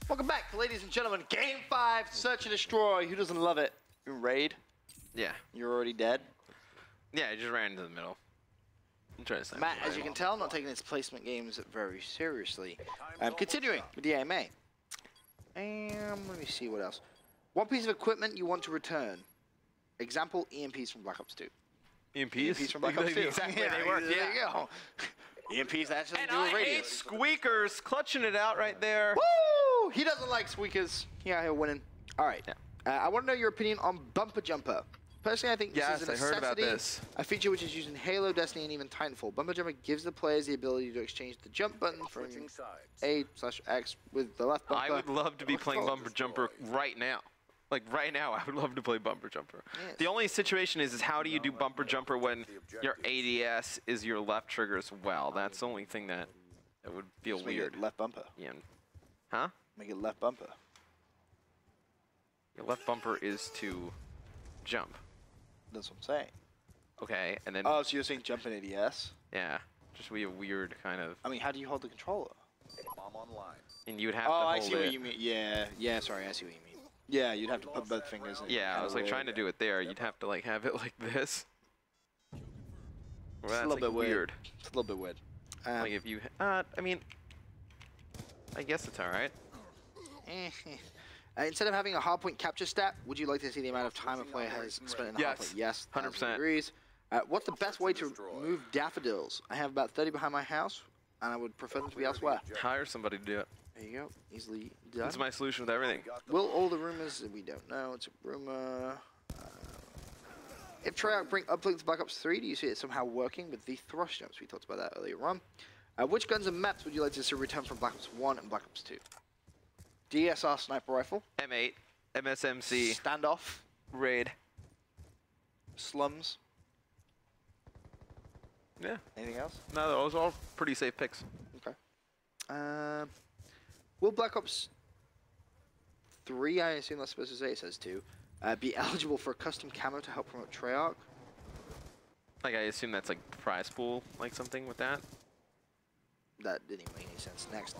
Welcome back, ladies and gentlemen. Game 5, Search and Destroy. Who doesn't love it? You raid? Yeah. You're already dead? Yeah, I just ran into the middle. I'm trying to say Matt, as you can tell, not taking his placement games very seriously. Continuing with the AMA. Let me see what else. One piece of equipment you want to return. Example, EMPs from Black Ops 2. EMPs from Black Ops 2. Exactly, they work, There you go. EMPs actually and do a I radio. hate squeakers, clutching it out right there. Woo! He doesn't like squeakers. He out here winning. All right. Yeah. I want to know your opinion on Bumper Jumper. Personally, I think this is a necessity. I heard about this. A feature which is used in Halo, Destiny, and even Titanfall. Bumper Jumper gives the players the ability to exchange the jump button from A/X with the left bumper. I would love to be playing Bumper Jumper right now. Like right now, I would love to play Bumper Jumper. Yes. The only situation is how do you do Bumper Jumper when your ADS is your left trigger as well? That's the only thing that would feel Just weird. Make it left bumper. Yeah. Huh? Make it left bumper. Your left bumper is to jump. That's what I'm saying. Okay, and then... Oh, so you're saying jump in ADS? Yeah. Just be a weird kind of... I mean, how do you hold the controller? Bomb online. And you would have to hold it. Oh, I see what you mean. Yeah, sorry, I see what you mean. Yeah, you'd have to put both fingers in. Yeah, I was like trying to do it there. You'd have to like have it like this. Well, it's a little bit weird. It's a little bit weird. Like if you... I mean... I guess it's alright. Instead of having a hardpoint capture stat, would you like to see the amount of time a player has spent in a hardpoint? Yes, 100%. Agrees. What's the best way to move daffodils? I have about 30 behind my house, and I would prefer them to be elsewhere. Hire somebody to do it. There you go. Easily done. That's my solution with everything. Will all the rumors? We don't know. It's a rumor. If Treyarch bring uplinks to Black Ops 3, do you see it somehow working with the thrust jumps? We talked about that earlier on. Which guns and maps would you like to see return from Black Ops 1 and Black Ops 2? DSR sniper rifle. M8, MSMC, Standoff. Raid. Slums. Yeah. Anything else? No, those are all pretty safe picks. Okay. Will Black Ops 3, I assume that's supposed to say, it says 2, be eligible for a custom camo to help promote Treyarch? Like I assume that's like prize pool, like something with that. That didn't even make any sense. Next.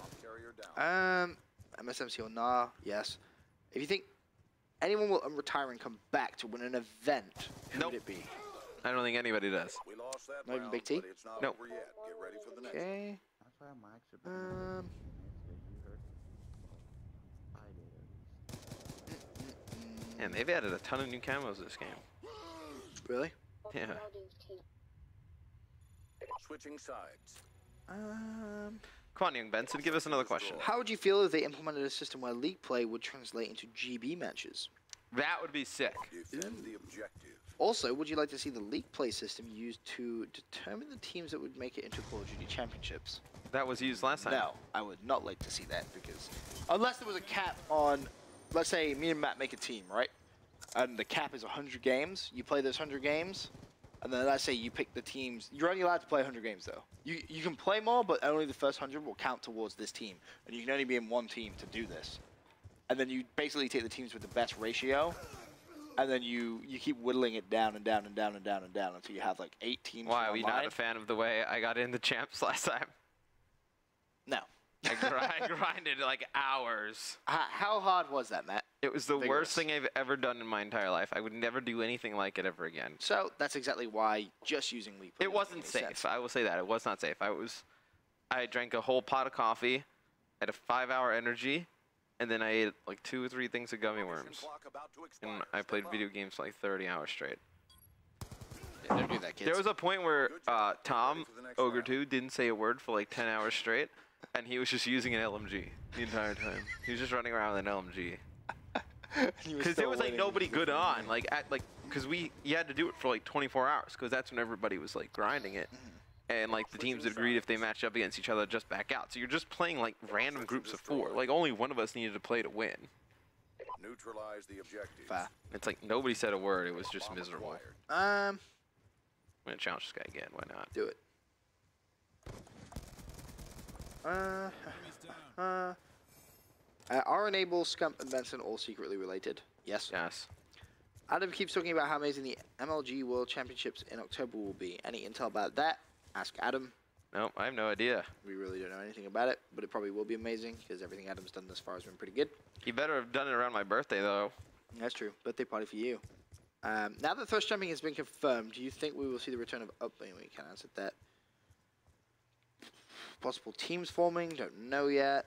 MSMC or nah, yes. If you think anyone will retire and come back to win an event, who would it be? I don't think anybody does. We lost that Not even Big T? Nope. Get ready for the next Okay. And they've added a ton of new camos this game. Really? Yeah. Switching sides. Come on, young Benson, give us another question. How would you feel if they implemented a system where league play would translate into GB matches? That would be sick. Defend the objective. Also, would you like to see the league play system used to determine the teams that would make it into Call of Duty Championships? That was used last time. No, I would not like to see that because unless there was a cap on, let's say me and Matt make a team, right? And the cap is 100 games. You play those 100 games, and then let's say you pick the teams. You're only allowed to play 100 games though. You can play more, but only the first 100 will count towards this team, and you can only be in one team to do this. And then you basically take the teams with the best ratio, and then you keep whittling it down and down and down and down and down until you have like 8 teams. Why are you not a fan of the way I got into champs last time? No. I grinded like hours. How hard was that, Matt? It was the worst thing I've ever done in my entire life. I would never do anything like it ever again. So that's exactly why just using league play. It wasn't safe. I will say that. It was not safe. I drank a whole pot of coffee, had a 5-hour energy, and then I ate like 2 or 3 things of gummy worms. And I played video games for like 30 hours straight. Yeah, don't do that, kids. There was a point where Tom, Ogre 2, didn't say a word for like 10 hours straight, and he was just using an LMG the entire time. He was just running around with an LMG. Because there was like nobody good on, because you had to do it for like 24 hours, because that's when everybody was like grinding it. And like the teams that agreed if they matched up against each other just back out. So you're just playing like random groups of 4. Like only one of us needed to play to win. Neutralize the objective. It's like nobody said a word. It was just miserable. I'm gonna challenge this guy again. Why not? Do it. Are Enable, Scump, and Benson all secretly related? Yes. Yes. Adam keeps talking about how amazing the MLG World Championships in October will be. Any intel about that? Ask Adam. Nope, I have no idea. We really don't know anything about it, but it probably will be amazing because everything Adam's done thus far has been pretty good. You better have done it around my birthday, though. That's true. Birthday party for you. Now that Thirst Jumping has been confirmed, do you think we will see the return of... Oh, anyway, we can't answer that. Possible teams forming, don't know yet.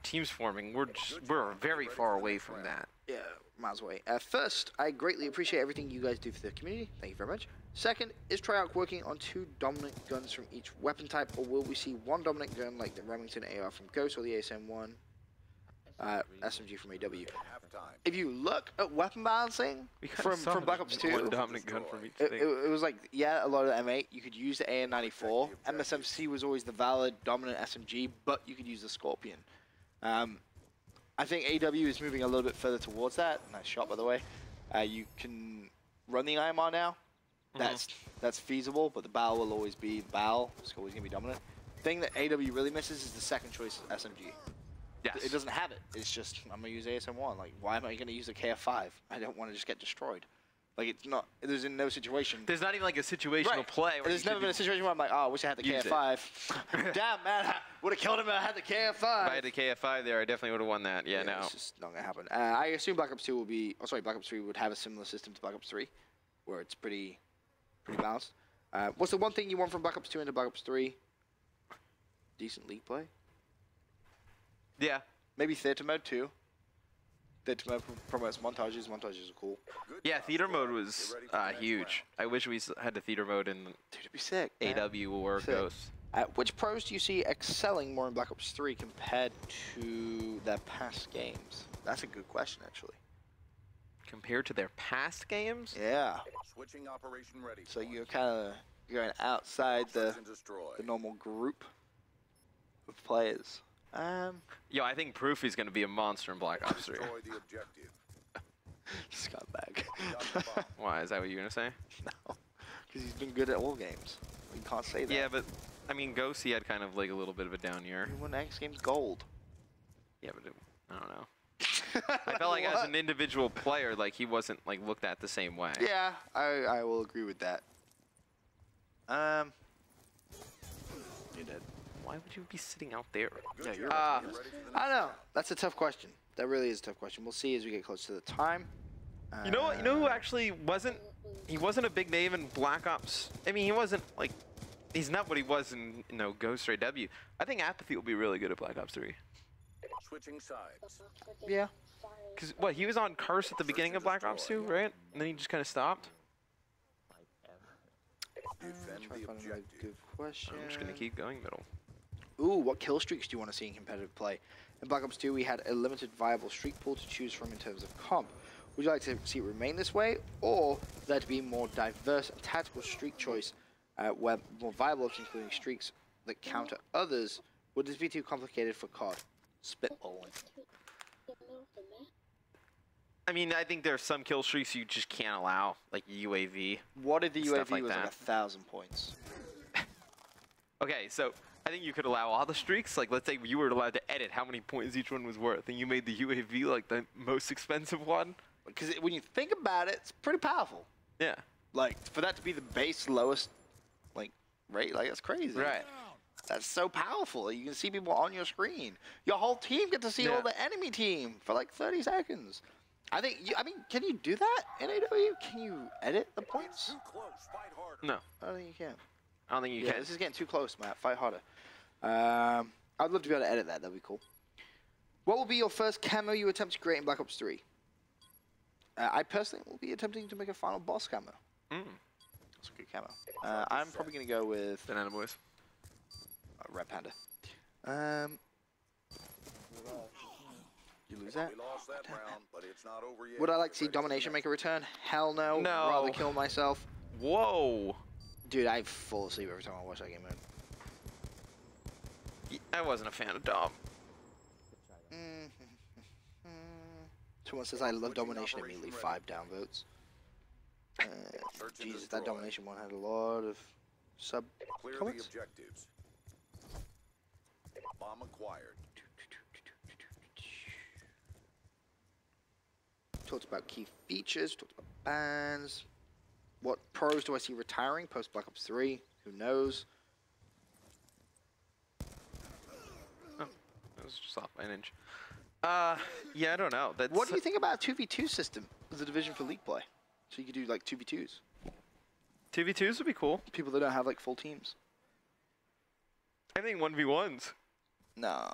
Teams forming, we're very far away from that. Yeah, miles away. First, I greatly appreciate everything you guys do for the community. Thank you very much. Second, is Treyarch working on 2 dominant guns from each weapon type, or will we see 1 dominant gun like the Remington AR from Ghost or the ASM-1 SMG from AW? If you look at weapon balancing from Black Ops 2, 1 dominant gun from each thing. it was like, yeah, a lot of the M8, you could use the AN-94. MSMC was always the valid dominant SMG, but you could use the Scorpion. I think AW is moving a little bit further towards that. Nice shot, by the way. You can run the IMR now. That's feasible, but the BAL will always be the BAL. It's always going to be dominant. The thing that AW really misses is the second choice SMG. Yes. It doesn't have it. It's just, I'm going to use ASM-1. Like, why am I going to use a KF-5? I don't want to just get destroyed. Like, it's not, there's in no situation. There's not even like a situational play. Where there's never been a situation where I'm like, oh, I wish I had the KF-5. Damn, man, I would have killed him if I had the KF-5. If I had the KF-5 there, I definitely would have won that. Yeah, no. It's just not going to happen. I assume Black Ops 2 will be, oh, sorry, Black Ops 3 would have a similar system to Black Ops 3, where it's pretty balanced. What's the one thing you want from Black Ops 2 into Black Ops 3? Decent league play. Yeah. Maybe theater mode too. Theater mode promotes montages. Montages are cool. Yeah, theater mode was huge. I wish we had the theater mode in Dude, it'd be sick, AW or Ghost. Which pros do you see excelling more in Black Ops 3 compared to their past games? That's a good question, actually. Compared to their past games? Yeah. Switching operation ready. So you're kind of going outside the normal group of players. Yo, I think Proofy's gonna be a monster in Black Ops 3. Destroy the objective. Scumbag. Why? Is that what you're gonna say? No, because he's been good at all games. You can't say that. Yeah, but I mean, Ghost, he had kind of like a little bit of a down year. He won X Games gold. Yeah, but I don't know. I felt like as an individual player, like he wasn't like looked at the same way. Yeah, I will agree with that. You're dead. Why would you be sitting out there? Yeah, you're I don't know. That's a tough question. That really is a tough question. We'll see as we get close to the time. You know what? You know who actually wasn't? He wasn't a big name in Black Ops. I mean, he wasn't like. He's not what he was in Ghost or AW. I think Apathy will be really good at Black Ops 3. Switching sides. Yeah. Because what, he was on Curse at the beginning of Black Ops 2, right? And then he just kind of stopped. Defend Try to the find a objective. good question. I'm just gonna keep going middle. Ooh, what kill streaks do you want to see in competitive play? In Black Ops 2, we had a limited viable streak pool to choose from in terms of comp. Would you like to see it remain this way, or there to be more diverse and tactical streak choice, where more viable options, including streaks that counter others? Would this be too complicated for COD? Spitballing. I mean, I think there's some kill streaks you just can't allow, like UAV. What if the UAV like was that. like 1,000 points? Okay, so I think you could allow all the streaks. Like, let's say you were allowed to edit how many points each one was worth, and you made the UAV like the most expensive one. Because when you think about it, it's pretty powerful. Yeah. Like, for that to be the base lowest, like, rate, like, that's crazy. Right. That's so powerful. You can see people on your screen. Your whole team get to see all the enemy team for like 30 seconds. I think, I mean, can you do that in AW? Can you edit the points? Too close. Fight harder. No. I don't think you can. I don't think you Yeah, can. this is getting too close, Matt. Fight harder. I'd love to be able to edit that. That'd be cool. What will be your first camo you attempt to create in Black Ops 3? I personally will be attempting to make a final boss camo. That's a good camo. I'm probably going to go with Banana Boys. Red Panda. You lose that? We lost that round, but it's not over yet. Would I like to see Domination make a return? Hell no. No. I'd rather kill myself. Whoa. Dude, I fall asleep every time I watch that game, man. I wasn't a fan of Dom. Someone says I love Domination, immediately 5 downvotes. Jesus, that Domination one had a lot of sub Clear the comments. objectives. Bomb acquired. Talked about key features, talked about bans. What pros do I see retiring post Black Ops 3? Who knows? was just off by an inch. Yeah, I don't know. That's What do you think about a 2v2 system as a division for league play? So you could do like 2v2s. 2v2s would be cool. People that don't have like full teams. I think 1v1s. No,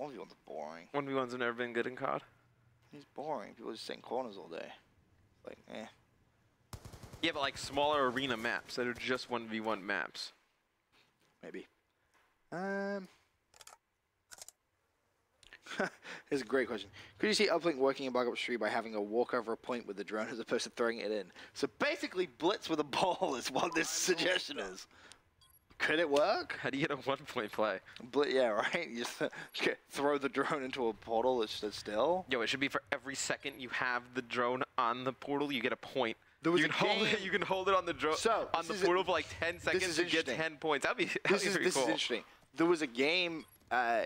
1v1s are boring. 1v1s have never been good in COD. It's boring. People just sit in corners all day. Like, eh. Yeah, but like smaller arena maps that are just 1v1 maps. Maybe. Here's a great question. Could you see Uplink working in Black Ops 3 by having a walk over a point with the drone as opposed to throwing it in? So basically, blitz with a ball is what this suggestion is. Could it work? How do you get a 1-point play? Yeah, right? You just throw the drone into a portal that stood still. Yo, it should be for every second you have the drone on the portal, you get a point. There was you can hold it on the drone on the portal for like 10 seconds and get 10 points. That'd be pretty cool. This is interesting. There was a game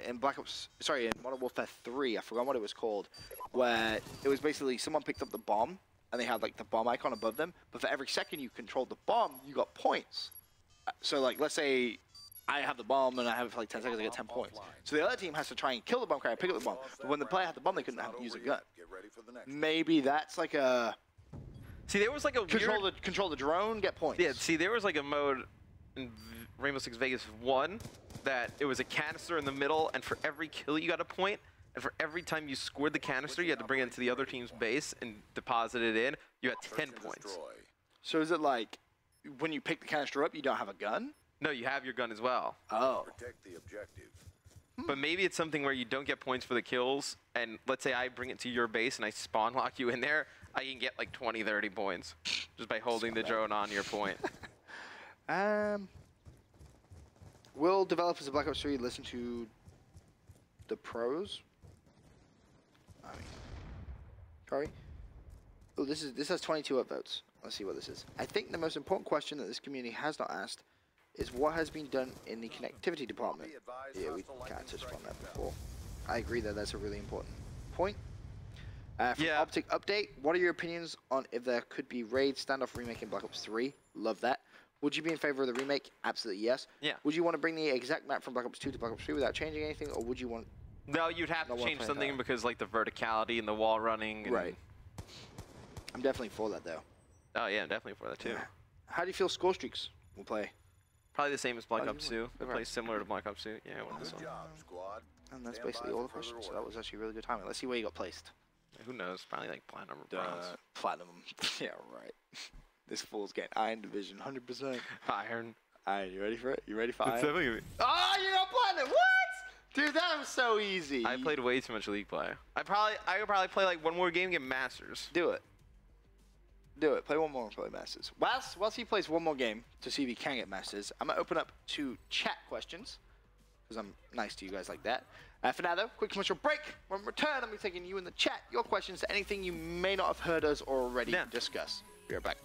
in in Modern Warfare 3, I forgot what it was called, where it was basically someone picked up the bomb and they had like the bomb icon above them, but for every second you controlled the bomb, you got points. So like, let's say I have the bomb and I have it for like 10 seconds, I get 10 points. So the other team has to try and kill the bomb carrier, pick up the bomb. But when the player had the bomb, they couldn't use a gun. Maybe that's like a... See, there was like a control the drone, get points. Yeah, see, there was like a mode in Rainbow Six Vegas 1 that it was a canister in the middle, and for every kill you got a point, and for every time you scored the canister, you had to bring it into the other team's base and deposit it in. You had 10 points. So is it like, when you pick the canister up, you don't have a gun? No, you have your gun as well. Oh. Protect the objective. But maybe it's something where you don't get points for the kills, and let's say I bring it to your base and I spawn lock you in there, I can get like 20, 30 points just by holding the drone on your point. Will developers of Black Ops 3 listen to the pros? I mean, sorry. Oh, this has 22 upvotes. Let's see what this is. I think the most important question that this community has not asked is what has been done in the connectivity department. Yeah, we kind of touched upon that before. I agree that that's a really important point. From Optic Update, what are your opinions on if there could be raid standoff remake in Black Ops 3? Love that. Would you be in favor of the remake? Absolutely yes. Yeah. Would you want to bring the exact map from Black Ops 2 to Black Ops 3 without changing anything, or would you want... No, you'd have to change something because like the verticality and the wall running. And... Right. I'm definitely for that though. Oh yeah, I'm definitely for that too. Yeah. How do you feel score streaks will play? Probably the same as Black Ops 2. They play similar to Black Ops 2. Yeah, I want this one. Good job, squad. And that's basically all the questions. So that was actually really good timing. Let's see where you got placed. Who knows? Probably like platinum or bronze. Platinum. Yeah, right. This fool's getting Iron Division, 100%. Iron. Alright, you ready for it? You ready for It's Iron? definitely... Oh, you got Platinum! What? Dude, that was so easy. I played way too much League play. I could probably play like one more game, get Masters. Do it. Do it. Play one more and play Masters. Whilst he plays one more game to see if he can get Masters, I'm going to open up to chat questions. Because I'm nice to you guys like that. For now, though, quick commercial break. When we return, I'll be taking you in the chat your questions to anything you may not have heard us already discuss. Be right back.